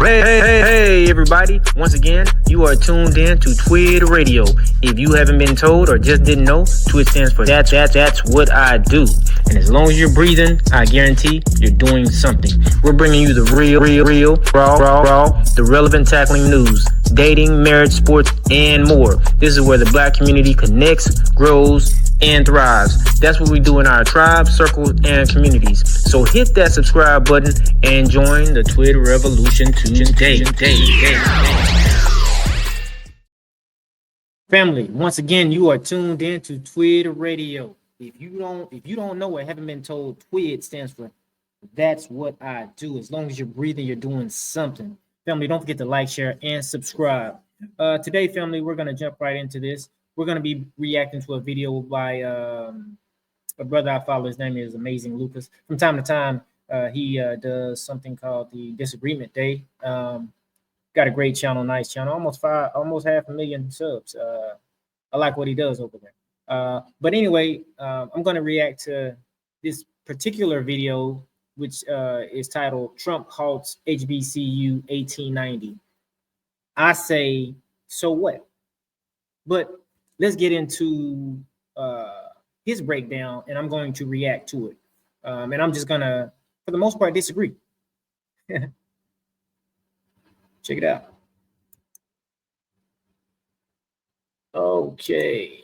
Hey, everybody. Once again, you are tuned in to TWID Radio. If you haven't been told or just didn't know, TWID stands for that's what I do. And as long as you're breathing, I guarantee you're doing something. We're bringing you the real, raw, the relevant tackling news, dating, marriage, sports, and more. This is where the black community connects, grows, and thrives. That's what we do in our tribe, circles, and communities. So hit that subscribe button and join the TWID revolution today. Family, once again, you are tuned in to TWID Radio. If you don't know or haven't been told, TWID stands for that's what I do. As long as you're breathing, you're doing something. Family, don't forget to like, share, and subscribe. Today, family, we're going to jump right into this. We're going to be reacting to a video by a brother I follow. His name is Amazing Lucas. From time to time, he does something called the Disagreement Day. Got a great channel, nice channel, almost 500,000 subs. I like what he does over there. But anyway, I'm going to react to this particular video, which is titled Trump Halts HBCU 1890. I say, so what? But let's get into his breakdown, and I'm going to react to it. And I'm just gonna, for the most part, disagree. Check it out. Okay.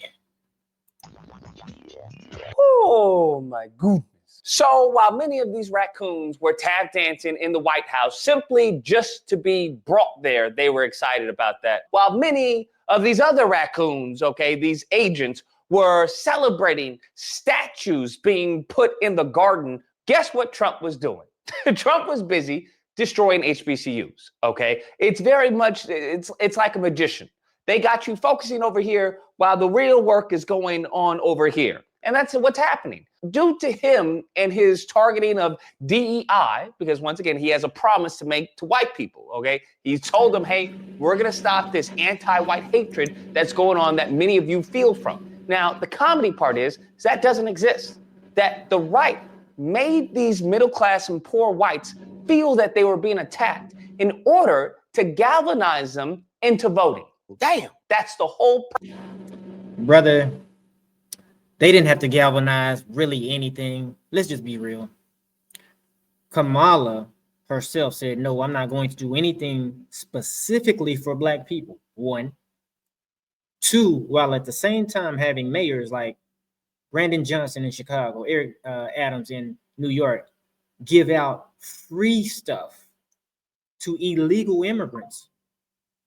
Oh my goodness. So while many of these raccoons were tap dancing in the White House simply just to be brought there, they were excited about that. While many of these other raccoons, okay, these agents, were celebrating statues being put in the garden, guess what Trump was doing? Trump was busy destroying HBCUs, okay? It's very much, it's like a magician. They got you focusing over here while the real work is going on over here. And that's what's happening. Due to him and his targeting of DEI, because once again, he has a promise to make to white people, okay? He's told them, hey, we're gonna stop this anti-white hatred that's going on that many of you feel from. Now, the comedy part is that doesn't exist. That the right made these middle class and poor whites feel that they were being attacked in order to galvanize them into voting. Damn, that's the whole brother. They didn't have to galvanize really anything. Let's just be real. Kamala herself said, no, I'm not going to do anything specifically for black people. One. Two, while at the same time having mayors like Brandon Johnson in Chicago, Eric Adams in New York, give out free stuff to illegal immigrants.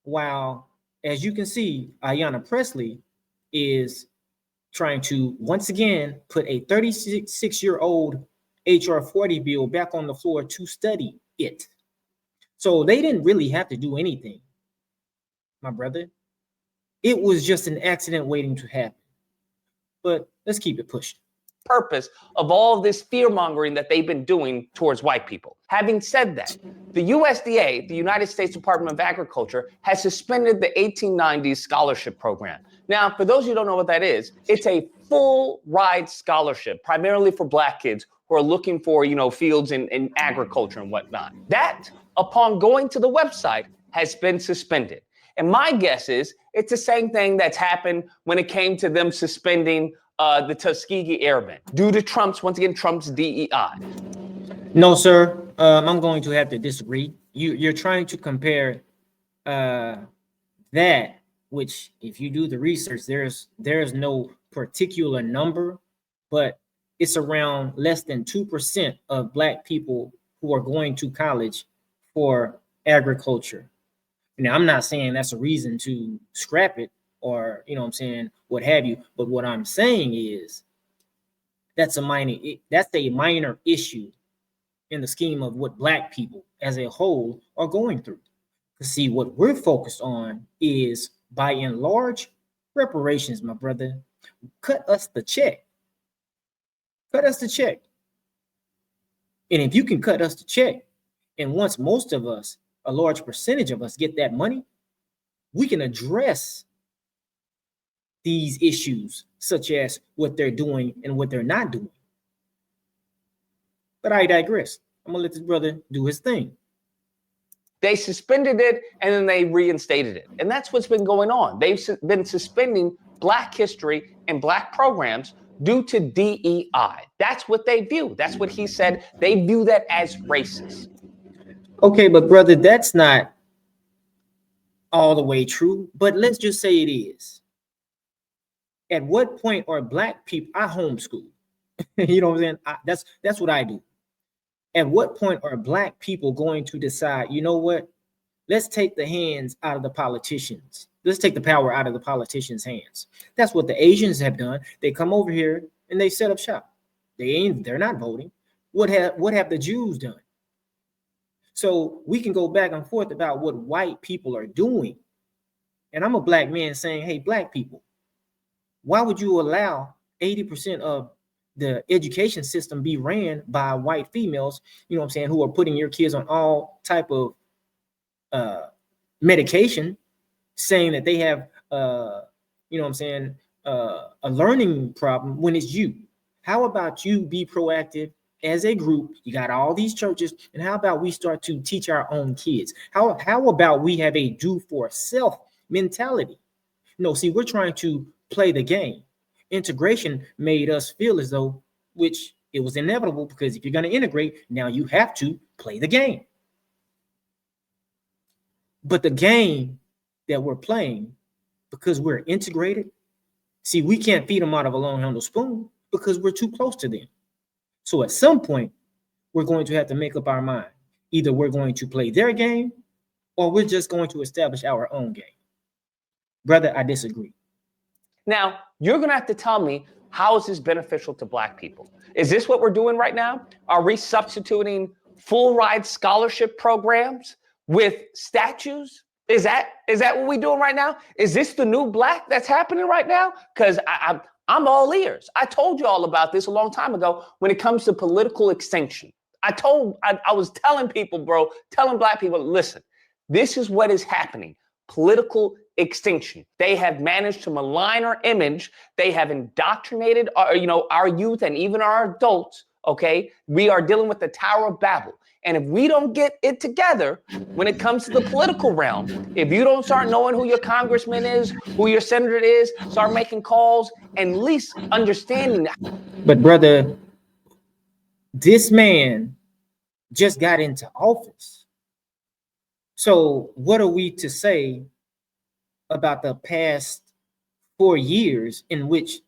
While, as you can see, Ayanna Pressley is trying to, once again, put a 36-year-old HR 40 bill back on the floor to study it. So they didn't really have to do anything, my brother. It was just an accident waiting to happen. But let's keep it pushing. Purpose of all this fear-mongering that they've been doing towards white people. Having said that, the USDA, the United States Department of Agriculture, has suspended the 1890s scholarship program. Now, for those who don't know what that is, it's a full ride scholarship, primarily for black kids who are looking for, fields in agriculture and whatnot. That, upon going to the website, has been suspended. And my guess is it's the same thing that's happened when it came to them suspending the Tuskegee Airmen due to Trump's DEI. No, sir. I'm going to have to disagree. You're trying to compare that, which if you do the research, there's no particular number, but it's around less than 2% of black people who are going to college for agriculture. Now, I'm not saying that's a reason to scrap it or, what have you. But what I'm saying is that's a minor issue in the scheme of what black people as a whole are going through. To see what we're focused on is, by and large, reparations, my brother. Cut us the check. Cut us the check. And if you can cut us the check, and once most of us, a large percentage of us, get that money, we can address these issues, such as what they're doing and what they're not doing. But I digress. I'm gonna let this brother do his thing. They suspended it and then they reinstated it. And that's what's been going on. They've been suspending Black history and Black programs due to DEI. That's what they view. That's what he said. They view that as racist. Okay, but brother, that's not all the way true, but let's just say it is. At what point are Black people, I homeschool, you know what I'm saying? That's what I do. At what point are Black people going to decide, you know what? Let's take the hands out of the politicians. Let's take the power out of the politicians' hands. That's what the Asians have done. They come over here and they set up shop. They're not voting. What have the Jews done? So we can go back and forth about what white people are doing. And I'm a Black man saying, hey, Black people, why would you allow 80% of the education system be ran by white females, you know what I'm saying, who are putting your kids on all type of medication, saying that they have, you know what I'm saying, a learning problem when it's you? How about you be proactive as a group? You got all these churches, and how about we start to teach our own kids? How about we have a do for self mentality? No, see, we're trying to play the game. Integration made us feel as though, which it was inevitable, because if you're going to integrate, now you have to play the game. But the game that we're playing, because we're integrated, see, we can't feed them out of a long handle spoon because we're too close to them. So at some point, we're going to have to make up our mind. Either we're going to play their game or we're just going to establish our own game. Brother, I disagree. Now, you're going to have to tell me, how is this beneficial to Black people? Is this what we're doing right now? Are we substituting full ride scholarship programs with statues? Is that what we're doing right now? Is this the new Black that's happening right now? Because I'm all ears. I told you all about this a long time ago when it comes to political extinction. I was telling people, bro, telling Black people, listen, this is what is happening. Political extinction. They have managed to malign our image. They have indoctrinated our youth and even our adults. Okay, we are dealing with the Tower of Babel. And if we don't get it together when it comes to the political realm, if you don't start knowing who your congressman is, who your senator is, start making calls and at least understanding that. But brother, this man just got into office. So what are we to say about the past 4 years in which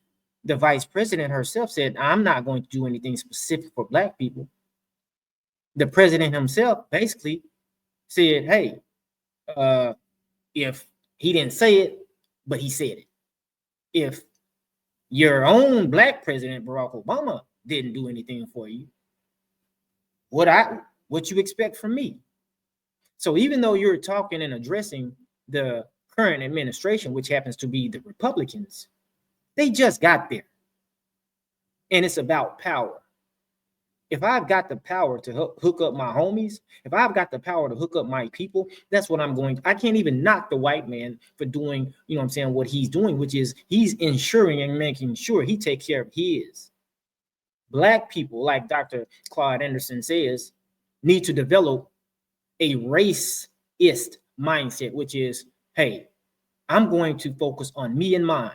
the vice president herself said, I'm not going to do anything specific for Black people? The president himself basically said, hey, if he didn't say it, but he said it. If your own Black president, Barack Obama, didn't do anything for you, what you expect from me? So even though you're talking and addressing the current administration, which happens to be the Republicans, they just got there. And it's about power. If I've got the power to hook up my homies, if I've got the power to hook up my people, that's what I'm going to. I can't even knock the white man for doing, you know what I'm saying, what he's doing, which is he's ensuring and making sure he takes care of his. Black people, like Dr. Claude Anderson says, need to develop a racist mindset, which is, hey, I'm going to focus on me and mine.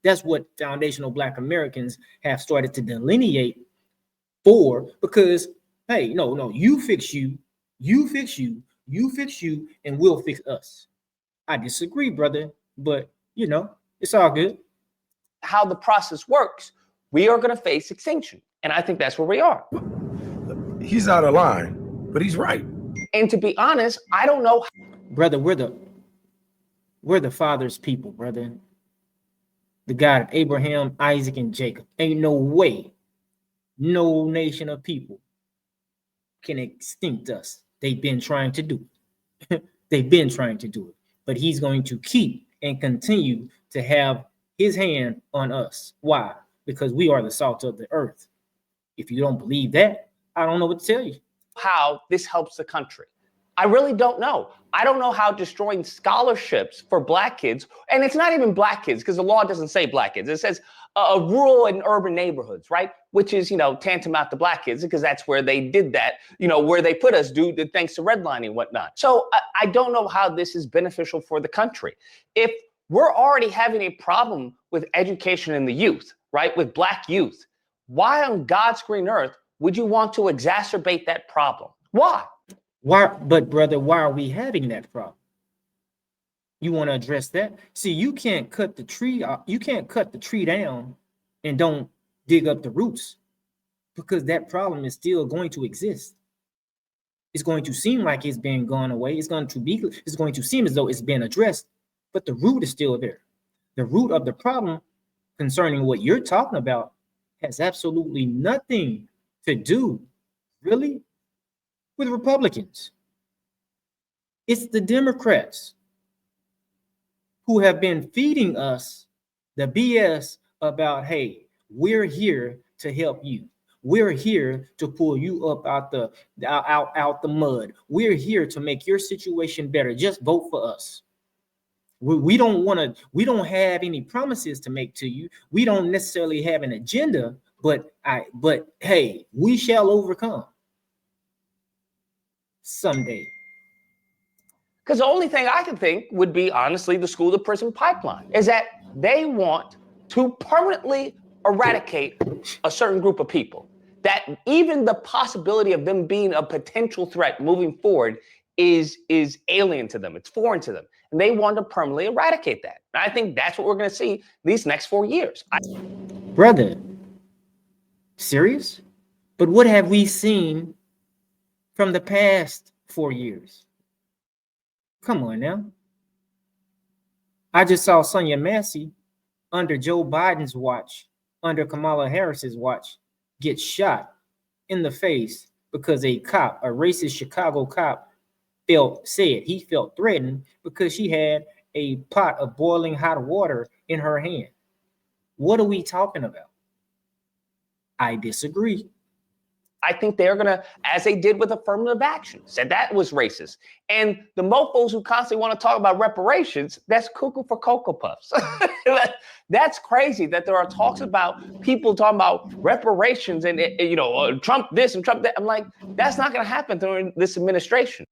That's what foundational Black Americans have started to delineate for, because, hey, no, you fix you, you fix you, you fix you, and we'll fix us. I disagree, brother, but, it's all good. How the process works, we are going to face extinction. And I think that's where we are. He's out of line, but he's right. And to be honest, I don't know. Brother, we're the Father's people, brother. The God of Abraham, Isaac, and Jacob. Ain't no way no nation of people can extinct us. They've been trying to do it. They've been trying to do it. But he's going to keep and continue to have his hand on us. Why? Because we are the salt of the earth. If you don't believe that, I don't know what to tell you. How this helps the country. I really don't know. I don't know how destroying scholarships for black kids, and it's not even black kids because the law doesn't say black kids. It says rural and urban neighborhoods, right? Which is, tantamount to black kids because that's where they did that, where they put us thanks to redlining and whatnot. So I don't know how this is beneficial for the country. If we're already having a problem with education in the youth, right? With black youth, why on God's green earth would you want to exacerbate that problem? Why? Why, but brother, why are we having that problem? You want to address that? See, you can't cut the tree. You can't cut the tree down and don't dig up the roots, because that problem is still going to exist. It's going to seem like it's been gone away. It's going to seem as though it's been addressed, but the root is still there. The root of the problem concerning what you're talking about has absolutely nothing to do, really, with Republicans. It's the Democrats who have been feeding us the BS about, hey, we're here to help you. We're here to pull you up out the mud. We're here to make your situation better. Just vote for us. We don't have any promises to make to you. We don't necessarily have an agenda, but hey, we shall overcome someday. Because the only thing I can think would be, honestly, the school to prison pipeline, is that they want to permanently eradicate a certain group of people, that even the possibility of them being a potential threat moving forward is alien to them. It's foreign to them. And they want to permanently eradicate that. And I think that's what we're going to see these next 4 years. Brother, serious? But what have we seen from the past 4 years? Come on now. I just saw Sonia Massey under Joe Biden's watch, under Kamala Harris's watch, get shot in the face because a racist Chicago cop, said he felt threatened because she had a pot of boiling hot water in her hand. What are we talking about? I disagree. I think they're going to, as they did with affirmative action, said that was racist. And the mofos who constantly want to talk about reparations, that's cuckoo for Cocoa Puffs. That's crazy that there are talks about people talking about reparations and, Trump this and Trump that. I'm like, that's not going to happen during this administration.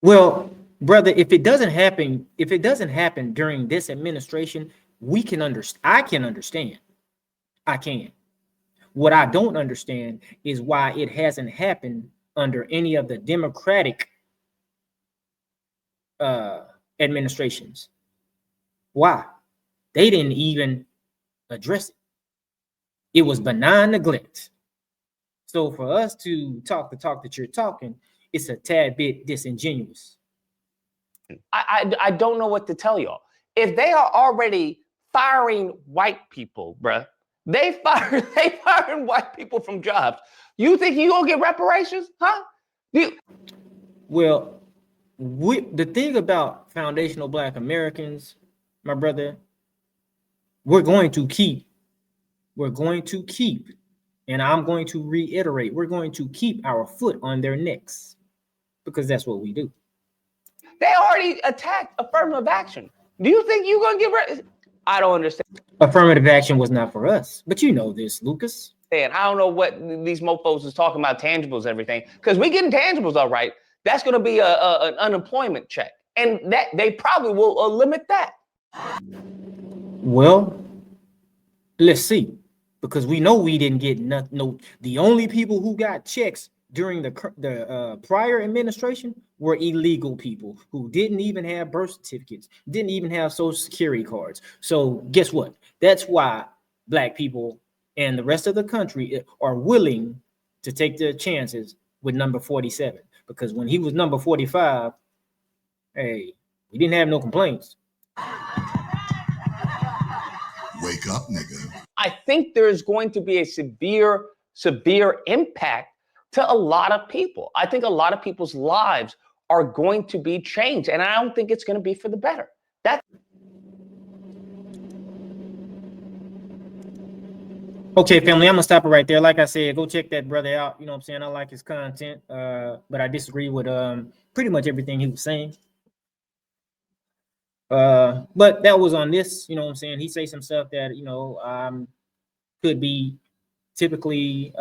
Well, brother, if it doesn't happen during this administration, I can understand. I can. What I don't understand is why it hasn't happened under any of the Democratic administrations. Why? They didn't even address it. It was benign neglect. So for us to talk the talk that you're talking, it's a tad bit disingenuous. I don't know what to tell y'all. If they are already firing white people, bruh, they firing white people from jobs. You think you gonna get reparations, huh? Well, the thing about foundational Black Americans, my brother, we're going to keep, and I'm going to reiterate, we're going to keep our foot on their necks, because that's what we do. They already attacked affirmative action. Do you think you're gonna get I don't understand. Affirmative action was not for us, but you know this, Lucas. And I don't know what these mofos is talking about, tangibles and everything, because we getting tangibles all right. That's going to be an unemployment check, and that they probably will limit that. Well, let's see, because we know we didn't get nothing. No, the only people who got checks during the prior administration were illegal people who didn't even have birth certificates, didn't even have social security cards. So guess what? That's why Black people and the rest of the country are willing to take their chances with number 47, because when he was number 45, hey, we didn't have no complaints. Wake up, nigga. I think there's going to be a severe impact to a lot of people. I think a lot of people's lives are going to be changed, and I don't think it's going to be for the better. Okay, family, I'm gonna stop it right there. Like I said, go check that brother out. You know what I'm saying? I like his content, but I disagree with pretty much everything he was saying. But that was on this, you know what I'm saying? He say some stuff that, you know, could be typically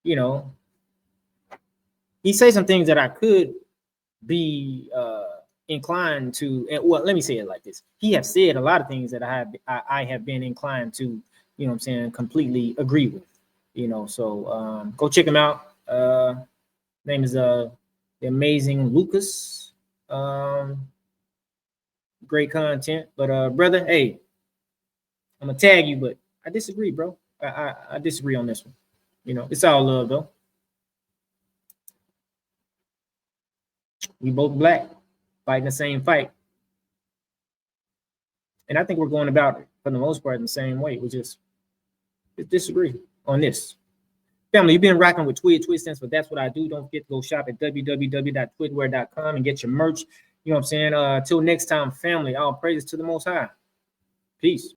you know, he say some things that I could be inclined to, and well, let me say it like this. He have said a lot of things that I have been inclined to, you know what I'm saying, completely agree with, you know. So go check him out. Name is the Amazing Lucas. Great content. But brother, hey, I'm gonna tag you, but I disagree, bro. I disagree on this one. You know, it's all love though. We both black, fighting the same fight. And I think we're going about it for the most part in the same way. We just disagree on this. Family, you've been rocking with TWID. TWID stands for That's What I Do. Don't forget to go shop at www.twidwear.com and get your merch. You know what I'm saying? Till next time, family, all praises to the Most High. Peace.